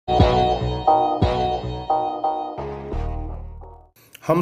हम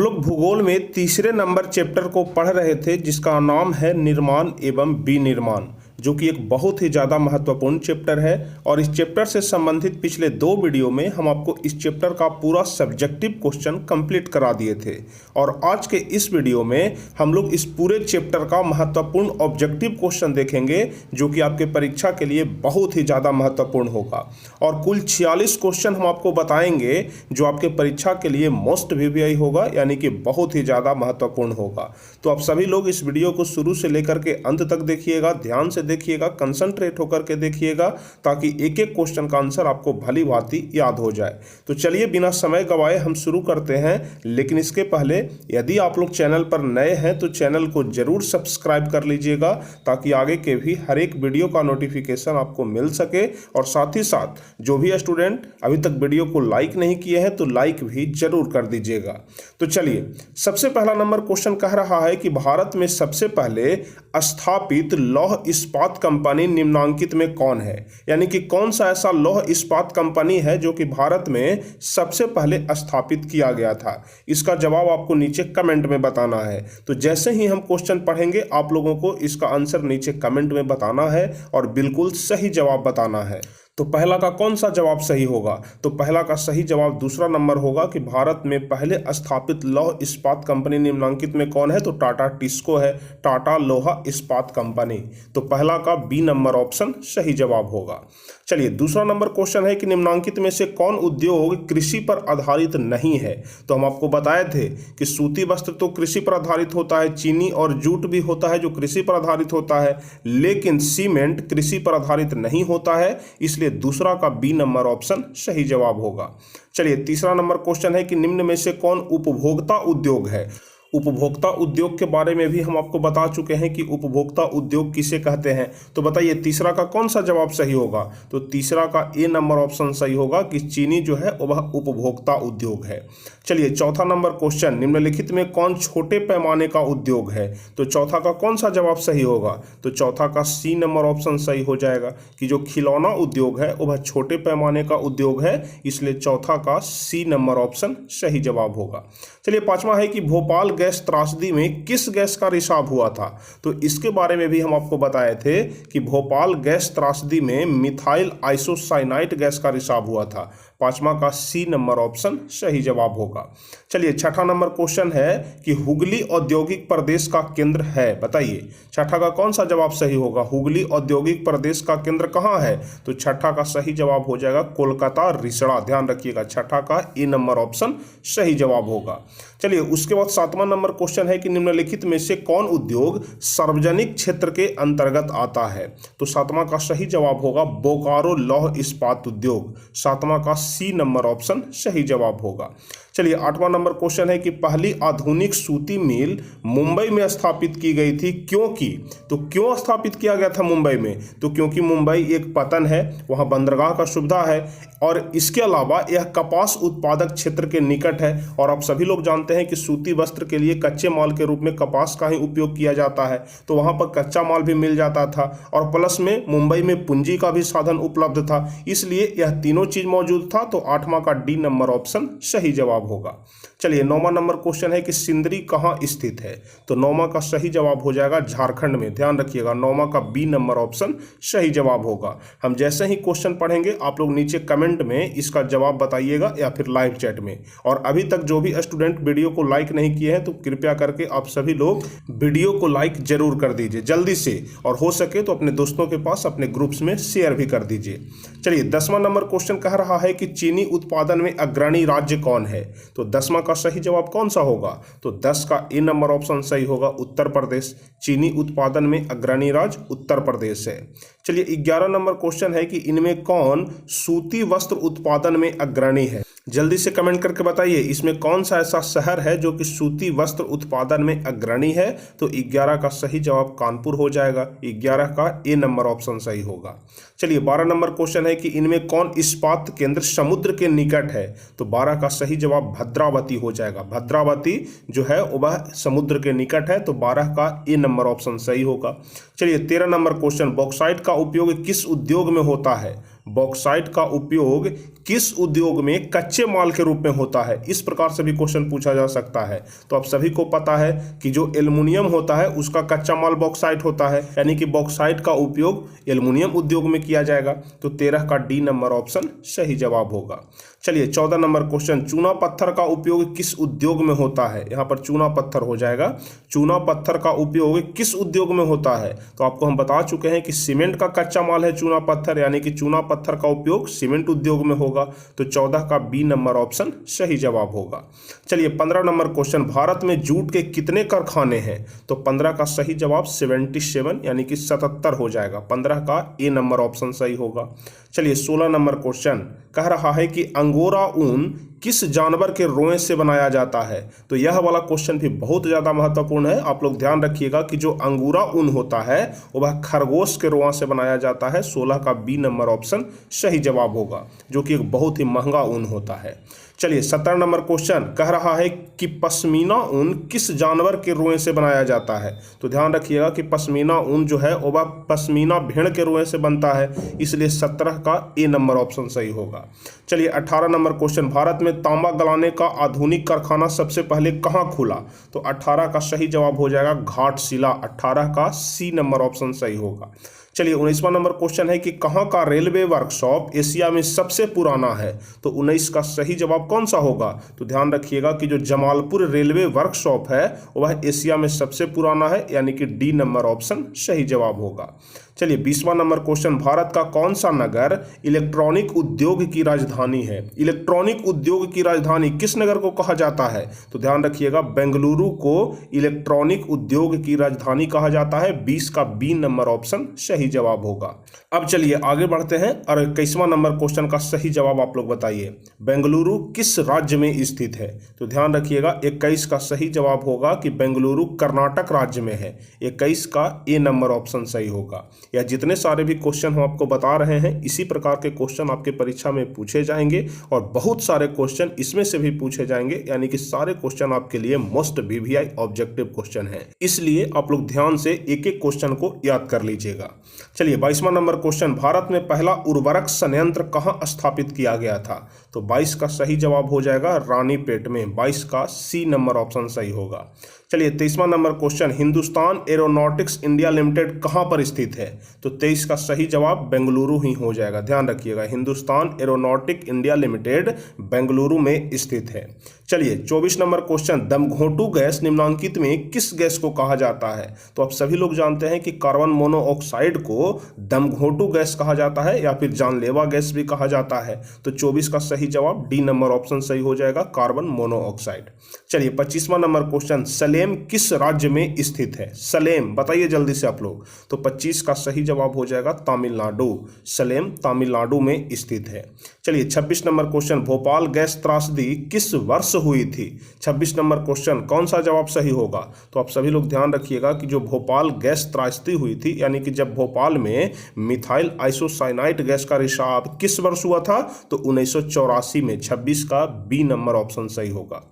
लोग भूगोल में तीसरे नंबर चैप्टर को पढ़ रहे थे जिसका नाम है निर्माण एवं विनिर्माण, जो कि एक बहुत ही ज़्यादा महत्वपूर्ण चैप्टर है। और इस चैप्टर से संबंधित पिछले 2 वीडियो में हम आपको इस चैप्टर का पूरा सब्जेक्टिव क्वेश्चन कंप्लीट करा दिए थे। और आज के इस वीडियो में हम लोग इस पूरे चैप्टर का महत्वपूर्ण ऑब्जेक्टिव क्वेश्चन देखेंगे, जो कि आपके परीक्षा के लिए बहुत ही ज़्यादा महत्वपूर्ण होगा। और कुल 46 क्वेश्चन हम आपको बताएंगे जो आपके परीक्षा के लिए मोस्ट वीवीआई होगा, यानी कि बहुत ही ज़्यादा महत्वपूर्ण होगा। तो आप सभी लोग इस वीडियो को शुरू से लेकर के अंत तक देखिएगा, ध्यान से देखिएगा, कंसंट्रेट होकर के देखिएगा, ताकि एक एक क्वेश्चन का आंसर आपको भली भांति याद हो जाए। तो चलिए बिना समय गवाए हम शुरू करते हैं। लेकिन इसके पहले यदि आप लोग चैनल पर नए हैं तो चैनल को जरूर सब्सक्राइब कर लीजिएगा, ताकि आगे के भी हर एक वीडियो का नोटिफिकेशन आपको मिल सके। और साथ ही साथ जो भी स्टूडेंट अभी तक वीडियो को लाइक नहीं किए हैं तो लाइक भी जरूर कर दीजिएगा। तो चलिए, सबसे पहला नंबर क्वेश्चन कह रहा है कि भारत में सबसे पहले स्थापित लौह इस्पात कंपनी निम्नांकित में कौन है। यानी कि कौन सा ऐसा लौह इस्पात कंपनी है जो कि भारत में सबसे पहले स्थापित किया गया था। इसका जवाब आपको नीचे कमेंट में बताना है। तो जैसे ही हम क्वेश्चन पढ़ेंगे आप लोगों को इसका आंसर नीचे कमेंट में बताना है और बिल्कुल सही जवाब बताना है। तो पहला का कौन सा जवाब सही होगा? तो पहला का सही जवाब दूसरा नंबर होगा कि भारत में पहले स्थापित लौह इस्पात कंपनी निम्नांकित में कौन है, तो टाटा टिस्को है, टाटा लोहा इस्पात कंपनी। तो पहला का बी नंबर ऑप्शन सही जवाब होगा। चलिए, दूसरा नंबर क्वेश्चन है कि निम्नांकित में से कौन उद्योग कृषि पर आधारित नहीं है। तो हम आपको बताए थे कि सूती वस्त्र तो कृषि पर आधारित होता है, चीनी और जूट भी होता है जो कृषि पर आधारित होता है, लेकिन सीमेंट कृषि पर आधारित नहीं होता है। इसलिए दूसरा का बी नंबर ऑप्शन सही जवाब होगा। चलिए, तीसरा नंबर क्वेश्चन है कि निम्न में से कौन उपभोक्ता उद्योग है। उपभोक्ता उद्योग के बारे में भी हम आपको बता चुके हैं कि उपभोक्ता उद्योग किसे कहते हैं। तो बताइए तीसरा का कौन सा जवाब सही होगा? तो तीसरा का ए नंबर ऑप्शन सही होगा कि चीनी जो है वह उपभोक्ता उद्योग है। चलिए, चौथा नंबर क्वेश्चन, निम्नलिखित में कौन छोटे पैमाने का उद्योग है। तो चौथा का कौन सा जवाब सही होगा? तो चौथा का सी नंबर ऑप्शन सही हो जाएगा कि जो खिलौना उद्योग है वह छोटे पैमाने का उद्योग है, इसलिए चौथा का सी नंबर ऑप्शन सही जवाब होगा। चलिए, पांचवा है कि भोपाल गैस त्रासदी में किस गैस का रिसाव हुआ था। तो इसके बारे में भी हम आपको बताए थे कि भोपाल गैस त्रासदी में मिथाइल आइसोसाइनाइट गैस का रिसाव हुआ था। पांचवा का सी नंबर ऑप्शन सही जवाब होगा। चलिए, छठा नंबर क्वेश्चन है कि हुगली औद्योगिक प्रदेश का केंद्र है। बताइए छठा का कौन सा जवाब सही होगा? हुगली औद्योगिक प्रदेश का केंद्र कहाँ है? तो छठा का सही जवाब हो जाएगा कोलकाता रिसड़ा। ध्यान रखिएगा, छठा का ए नंबर ऑप्शन सही जवाब होगा। चलिए, उसके बाद सातवां नंबर क्वेश्चन है कि निम्नलिखित में से कौन उद्योग सार्वजनिक क्षेत्र के अंतर्गत आता है। तो सातवां का सही जवाब होगा बोकारो लौह इस्पात उद्योग। सातवां का सी नंबर ऑप्शन सही जवाब होगा। चलिए, आठवां नंबर क्वेश्चन है कि पहली आधुनिक सूती मिल मुंबई में स्थापित की गई थी, क्योंकि तो क्यों स्थापित किया गया था मुंबई में? तो क्योंकि मुंबई एक पतन है, वहाँ बंदरगाह का सुविधा है, और इसके अलावा यह कपास उत्पादक क्षेत्र के निकट है। और आप सभी लोग जानते हैं कि सूती वस्त्र के लिए कच्चे माल के रूप में कपास का ही उपयोग किया जाता है, तो वहाँ पर कच्चा माल भी मिल जाता था, और प्लस में मुंबई में पूंजी का भी साधन उपलब्ध था, इसलिए यह तीनों चीज मौजूद था। तो आठवां का डी नंबर ऑप्शन सही जवाब होगा। चलिए, नौवां नंबर क्वेश्चन है कि सिंदरी कहाँ स्थित है। तो नौवां का सही जवाब हो जाएगा झारखंड में। ध्यान रखिएगा, नौवां का बी नंबर ऑप्शन सही जवाब होगा। हम जैसे ही क्वेश्चन पढ़ेंगे आप लोग नीचे कमेंट में इसका जवाब बताइएगा या फिर लाइव चैट में। और अभी तक जो भी स्टूडेंट वीडियो को लाइक नहीं किए हैं तो कृपया करके आप सभी लोग वीडियो को लाइक जरूर कर दीजिए जल्दी से, और हो सके तो अपने दोस्तों के पास अपने ग्रुप्स में शेयर भी कर दीजिए। चलिए, 10वां नंबर क्वेश्चन कह रहा है कि चीनी उत्पादन में अग्रणी राज्य कौन है। तो 10वां का सही जवाब कौन सा होगा? तो 10 का ए नंबर ऑप्शन सही होगा उत्तर प्रदेश। चीनी उत्पादन में अग्रणी राज्य उत्तर प्रदेश है। चलिए, 11 नंबर क्वेश्चन है कि इनमें कौन सूती वस्त्र उत्पादन में अग्रणी है। जल्दी से कमेंट करके बताइए इसमें कौन सा ऐसा शहर है जो कि सूती वस्त्र उत्पादन में अग्रणी है। तो 11 का सही जवाब कानपुर हो जाएगा। 11 का ए नंबर ऑप्शन सही होगा। चलिए, 12 नंबर क्वेश्चन है कि इनमें कौन इस्पात केंद्र समुद्र के निकट है। तो 12 का सही जवाब भद्रावती हो जाएगा। भद्रावती जो है वह समुद्र के निकट है, तो 12 का ए नंबर ऑप्शन सही होगा। चलिए, 13 नंबर क्वेश्चन, बॉक्साइट का उपयोग किस उद्योग में होता है। बॉक्साइट का उपयोग किस उद्योग में कच्चे माल के रूप में होता है? इस प्रकार से भी क्वेश्चन पूछा जा सकता है। तो आप सभी को पता है कि जो एल्युमिनियम होता है उसका कच्चा माल बॉक्साइट होता है, यानी कि बॉक्साइट का उपयोग एल्युमिनियम उद्योग में किया जाएगा। तो 13 का डी नंबर ऑप्शन सही जवाब होगा। चलिए 14 नंबर क्वेश्चन, चूना पत्थर का उपयोग किस उद्योग में होता है? यहाँ पर चूना पत्थर हो जाएगा। चूना पत्थर का उपयोग किस उद्योग में होता है? तो आपको हम बता चुके हैं कि सीमेंट का कच्चा माल है चूना पत्थर, यानी कि चूना पत्थर का उपयोग सीमेंट उद्योग में होगा। तो 14 का बी नंबर ऑप्शन सही जवाब होगा। चलिए 15 नंबर क्वेश्चन, भारत में जूट के कितने कारखाने हैं? तो 15 का सही जवाब 77 यानी कि 77 हो जाएगा। 15 का ए नंबर ऑप्शन सही होगा। चलिए 16 नंबर क्वेश्चन कह रहा है कि अंगोरा ऊन किस जानवर के रोए से बनाया जाता है? तो यह वाला क्वेश्चन भी बहुत ज़्यादा महत्वपूर्ण है। आप लोग ध्यान रखिएगा कि जो अंगोरा ऊन होता है वह खरगोश के रोआ से बनाया जाता है। 16 का बी नंबर ऑप्शन सही जवाब होगा, जो कि एक बहुत ही महंगा ऊन होता है। चलिए 17 नंबर क्वेश्चन कह रहा है कि पश्मीना ऊन किस जानवर के रोए से बनाया जाता है? तो ध्यान रखिएगा कि पश्मीना ऊन जो है वह पश्मीना भेड़ के रोए से बनता है, इसलिए 17 का ए नंबर ऑप्शन सही होगा। चलिए 18 नंबर क्वेश्चन, भारत में तांबा गलाने का आधुनिक कारखाना सबसे पहले कहाँ खुला? तो 18 का सही जवाब हो जाएगा घाटशिला। 18 का सी नंबर ऑप्शन सही होगा। चलिए 19वां नंबर क्वेश्चन है कि कहाँ का रेलवे वर्कशॉप एशिया में सबसे पुराना है? तो 19 का सही जवाब कौन सा होगा? तो ध्यान रखिएगा कि जो जमालपुर रेलवे वर्कशॉप है वह एशिया में सबसे पुराना है, यानी कि डी नंबर ऑप्शन सही जवाब होगा। चलिए 20वां नंबर क्वेश्चन, भारत का कौन सा नगर इलेक्ट्रॉनिक उद्योग की राजधानी है? इलेक्ट्रॉनिक उद्योग की राजधानी किस नगर को कहा जाता है? तो ध्यान रखिएगा बेंगलुरु को इलेक्ट्रॉनिक उद्योग की राजधानी कहा जाता है। 20 का बी नंबर ऑप्शन सही जवाब होगा। अब चलिए आगे बढ़ते हैं और 21वां नंबर क्वेश्चन का सही जवाब आप लोग बताइए। बेंगलुरु किस राज्य में स्थित है? तो ध्यान रखिएगा 21 का सही जवाब होगा कि बेंगलुरु कर्नाटक राज्य में है। 21 का ए नंबर ऑप्शन सही होगा। या जितने सारे भी क्वेश्चन हम आपको बता रहे हैं इसी प्रकार के क्वेश्चन आपके परीक्षा में पूछे जाएंगे और बहुत सारे क्वेश्चन इसमें से भी पूछे जाएंगे, यानी कि सारे क्वेश्चन आपके लिए मोस्ट वीवीआई ऑब्जेक्टिव क्वेश्चन हैं। इसलिए आप लोग ध्यान से एक एक क्वेश्चन को याद कर लीजिएगा। चलिए 22वां नंबर क्वेश्चन, भारत में पहला उर्वरक संयंत्र कहाँ स्थापित किया गया था? तो 22 का सही जवाब हो जाएगा रानीपेट में। 22 का सी नंबर ऑप्शन सही होगा। चलिए 23वां number question, Hindustan aeronautics India limited कहाँ पर स्थित है? तो 23 का सही जवाब बेंगलुरु ही हो जाएगा। ध्यान रखिएगा Hindustan aeronautic India limited Bengaluru में स्थित है। चलिए 24 नंबर क्वेश्चन, दमघोंटू गैस निम्नांकित में किस गैस को कहा जाता है? तो आप सभी लोग जानते हैं कि कार्बन मोनोऑक्साइड को दमघोंटू गैस कहा जाता है या फिर जानलेवा गैस भी कहा जाता है। तो 24 का सही जवाब डी नंबर ऑप्शन सही हो जाएगा, कार्बन मोनोऑक्साइड। चलिए 25वां नंबर क्वेश्चन, सलेम किस राज्य में स्थित है? सलेम बताइए जल्दी से आप लोग। तो 25 का सही जवाब हो जाएगा तमिलनाडु। सलेम तमिलनाडु में स्थित है। चलिए 26 नंबर क्वेश्चन, भोपाल गैस त्रासदी किस वर्ष हुई थी? 26 नंबर क्वेश्चन कौन सा जवाब सही होगा? तो आप सभी लोग ध्यान रखिएगा कि जो भोपाल गैस त्रासदी हुई थी, यानी कि जब भोपाल में मिथाइल आइसोसाइनाइट गैस का रिसाव किस वर्ष हुआ था? तो 1984 में। 26 का बी नंबर ऑप्शन सही होगा।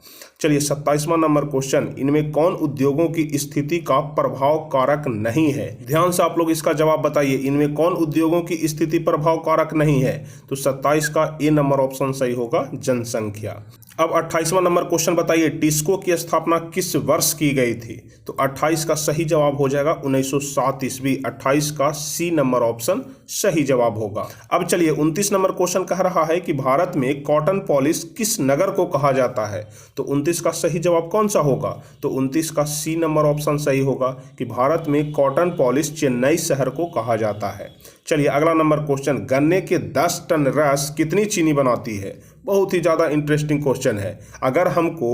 चलिए 27वां नंबर क्वेश्चन, इनमें कौन उद्योगों की स्थिति का प्रभाव कारक नहीं है? ध्यान से आप लोग इसका जवाब बताइए, इनमें कौन उद्योगों की स्थिति प्रभाव कारक नहीं है? तो 27 का ए नंबर ऑप्शन सही होगा, जनसंख्या। अब 28वां नंबर क्वेश्चन बताइए, टिस्को की स्थापना किस वर्ष की गई थी? तो 28 का सही जवाब हो जाएगा 1907 ईस्वी। 28 का सी नंबर ऑप्शन सही जवाब होगा। अब चलिए 29 नंबर क्वेश्चन कह रहा है कि भारत में कॉटन पॉलिश किस नगर को कहा जाता है? तो 29 का सही जवाब कौन सा होगा? तो 29 का सी नंबर ऑप्शन सही होगा कि भारत में कॉटन पॉलिश चेन्नई शहर को कहा जाता है। चलिए अगला नंबर क्वेश्चन, गन्ने के 10 टन रस कितनी चीनी बनाती है? बहुत ही ज़्यादा इंटरेस्टिंग क्वेश्चन है। अगर हमको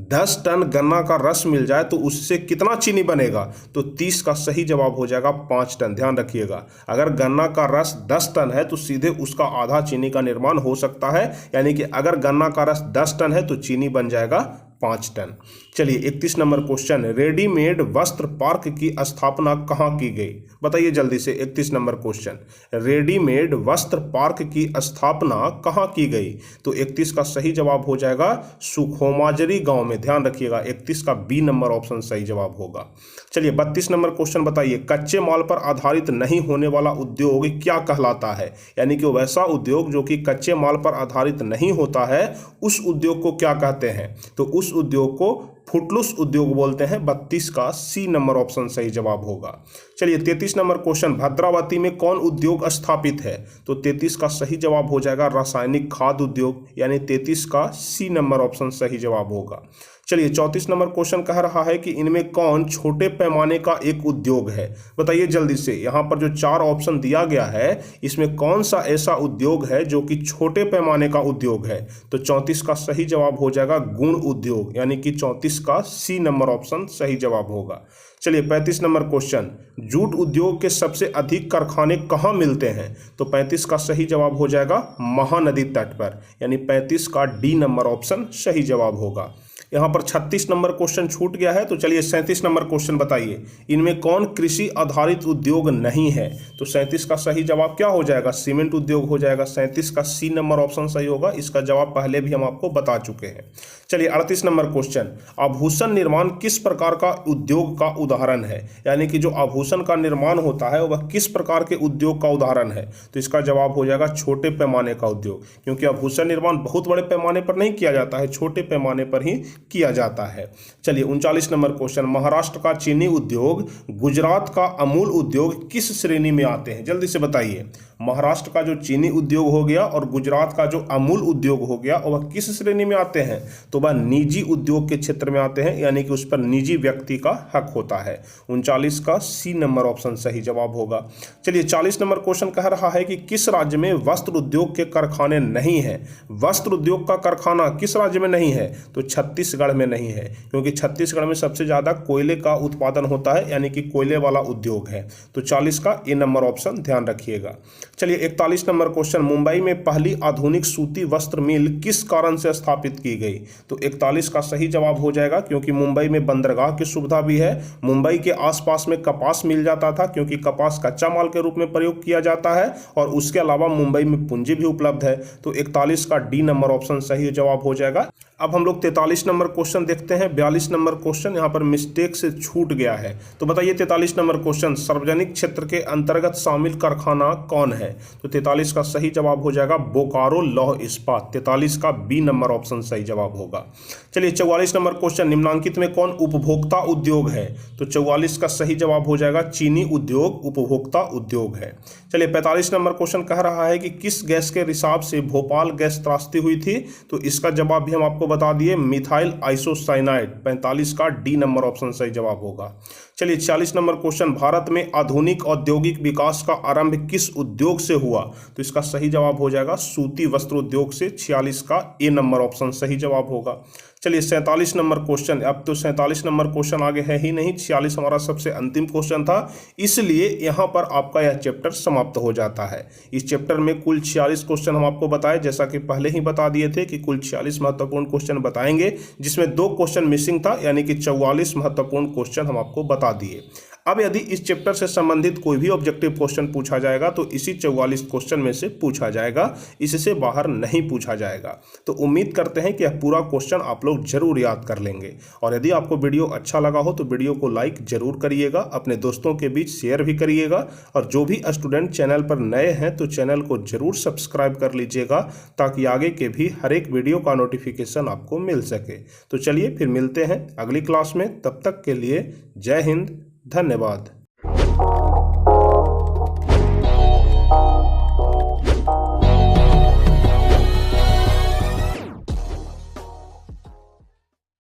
10 टन गन्ना का रस मिल जाए तो उससे कितना चीनी बनेगा? तो 30 का सही जवाब हो जाएगा 5 टन। ध्यान रखिएगा, अगर गन्ना का रस 10 टन है तो सीधे उसका आधा चीनी का निर्माण हो सकता है, यानी कि अगर गन्ना का रस 10 टन है तो चीनी बन जाएगा 5 टन। चलिए 31 नंबर क्वेश्चन, रेडीमेड वस्त्र पार्क की स्थापना कहाँ की गई? बताइए जल्दी से। 31 नंबर क्वेश्चन, रेडीमेड वस्त्र पार्क की स्थापना कहाँ की गई? तो 31 का सही जवाब हो जाएगा सुखोमाजरी गांव में। ध्यान रखिएगा 31 का बी नंबर ऑप्शन सही जवाब होगा। चलिए 32 नंबर क्वेश्चन बताइए, कच्चे माल पर आधारित नहीं होने वाला उद्योग क्या कहलाता है? यानी कि वैसा उद्योग जो कि कच्चे माल पर आधारित नहीं होता है, उस उद्योग को क्या कहते हैं? तो उस उद्योग को फुटलुस उद्योग बोलते हैं। 32 का सी नंबर ऑप्शन सही जवाब होगा। चलिए 33 नंबर क्वेश्चन, भद्रावती में कौन उद्योग स्थापित है? तो 33 का सही जवाब हो जाएगा रासायनिक खाद्य उद्योग, यानी 33 का सी नंबर ऑप्शन सही जवाब होगा। चलिए 34 नंबर क्वेश्चन कह रहा है कि इनमें कौन छोटे पैमाने का एक उद्योग है? बताइए जल्दी से। यहाँ पर जो 4 ऑप्शन दिया गया है, इसमें कौन सा ऐसा उद्योग है जो कि छोटे पैमाने का उद्योग है? तो 34 का सही जवाब हो जाएगा गुण उद्योग, यानी कि 34 का सी नंबर ऑप्शन सही जवाब होगा। चलिए 35 नंबर क्वेश्चन, जूट उद्योग के सबसे अधिक कारखाने कहाँ मिलते हैं? तो 35 का सही जवाब हो जाएगा महानदी तट पर, यानी 35 का डी नंबर ऑप्शन सही जवाब होगा। यहाँ पर 36 नंबर क्वेश्चन छूट गया है। तो चलिए 37 नंबर क्वेश्चन बताइए, इनमें कौन कृषि आधारित उद्योग नहीं है? तो 37 का सही जवाब क्या हो जाएगा? सीमेंट उद्योग हो जाएगा। 37 का सी नंबर ऑप्शन सही होगा। इसका जवाब पहले भी हम आपको बता चुके हैं। चलिए 38 नंबर क्वेश्चन, आभूषण निर्माण किस प्रकार का उद्योग का उदाहरण है? यानी कि जो आभूषण का निर्माण होता है वह किस प्रकार के उद्योग का उदाहरण है? तो इसका जवाब हो जाएगा छोटे पैमाने का उद्योग, क्योंकि आभूषण निर्माण बहुत बड़े पैमाने पर नहीं किया जाता है, छोटे पैमाने पर ही किया जाता है। चलिए 39 नंबर क्वेश्चन, महाराष्ट्र का चीनी उद्योग, गुजरात का अमूल उद्योग किस श्रेणी में आते हैं? जल्दी से बताइए। महाराष्ट्र का जो चीनी उद्योग हो गया और गुजरात का जो अमूल उद्योग हो गया, वह किस श्रेणी में आते हैं? तो वह निजी उद्योग के क्षेत्र में आते हैं, यानी कि उस पर निजी व्यक्ति का हक होता है। 39 का सी नंबर ऑप्शन सही जवाब होगा। चलिए 40 नंबर क्वेश्चन कह रहा है कि किस राज्य में वस्त्र उद्योग के कारखाने नहीं है? वस्त्र उद्योग का कारखाना किस राज्य में नहीं है? तो छत्तीसगढ़ में नहीं है, क्योंकि छत्तीसगढ़ में सबसे ज्यादा कोयले का उत्पादन होता है, यानी कि कोयले वाला उद्योग है। तो 40 का ए नंबर ऑप्शन ध्यान रखिएगा। चलिए 41 नंबर क्वेश्चन, मुंबई में पहली आधुनिक सूती वस्त्र मिल किस कारण से स्थापित की गई? तो 41 का सही जवाब हो जाएगा, क्योंकि मुंबई में बंदरगाह की सुविधा भी है। मुंबई के आसपास में कपास मिल जाता था, क्योंकि कपास कच्चा माल के रूप में प्रयोग किया जाता है, और उसके अलावा मुंबई में पूंजी भी उपलब्ध है। तो 41 का डी नंबर ऑप्शन सही जवाब हो जाएगा। अब हम लोग 43 नंबर क्वेश्चन देखते हैं। 42 नंबर क्वेश्चन यहाँ पर मिस्टेक से छूट गया है। तो बताइए 43 नंबर क्वेश्चन, सार्वजनिक क्षेत्र के अंतर्गत शामिल कारखाना कौन है? तो 43 का सही जवाब हो जाएगा बोकारो लौह इस्पात। 43 का बी नंबर ऑप्शन सही जवाब होगा। चलिए 44 नंबर क्वेश्चन, निम्नांकित में कौन उपभोक्ता उद्योग है? तो 44 का सही जवाब हो जाएगा चीनी उद्योग उपभोक्ता उद्योग है। चलिए 45 नंबर क्वेश्चन कह रहा है कि किस गैस के रिसाव से भोपाल गैस त्रासदी हुई थी? तो इसका जवाब भी हम आपको बता दिए, मिथाइल आइसोसाइनाइड। 45 का डी नंबर ऑप्शन सही जवाब होगा। चलिए 46 नंबर क्वेश्चन, भारत में आधुनिक औद्योगिक विकास का आरंभ किस उद्योग से हुआ? तो इसका सही जवाब हो जाएगा सूती वस्त्र उद्योग से। 46 का ए नंबर ऑप्शन सही जवाब होगा। चलिए 47 नंबर क्वेश्चन, अब तो 47 नंबर क्वेश्चन आगे है ही नहीं, 46 हमारा सबसे अंतिम क्वेश्चन था, इसलिए यहाँ पर आपका यह चैप्टर समाप्त हो जाता है। इस चैप्टर में कुल 46 क्वेश्चन हम आपको बताए, जैसा कि पहले ही बता दिए थे कि कुल 46 महत्वपूर्ण क्वेश्चन बताएंगे, जिसमें 2 क्वेश्चन मिसिंग था, यानी कि 44 महत्वपूर्ण क्वेश्चन हम आपको बता दिए। अब यदि इस चैप्टर से संबंधित कोई भी ऑब्जेक्टिव क्वेश्चन पूछा जाएगा तो इसी 44 क्वेश्चन में से पूछा जाएगा, इससे बाहर नहीं पूछा जाएगा। तो उम्मीद करते हैं कि यह पूरा क्वेश्चन आप लोग जरूर याद कर लेंगे। और यदि आपको वीडियो अच्छा लगा हो तो वीडियो को लाइक जरूर करिएगा, अपने दोस्तों के बीच शेयर भी करिएगा, और जो भी स्टूडेंट चैनल पर नए हैं तो चैनल को जरूर सब्सक्राइब कर लीजिएगा, ताकि आगे के भी हर एक वीडियो का नोटिफिकेशन आपको मिल सके। तो चलिए फिर मिलते हैं अगली क्लास में, तब तक के लिए जय हिंद, धन्यवाद।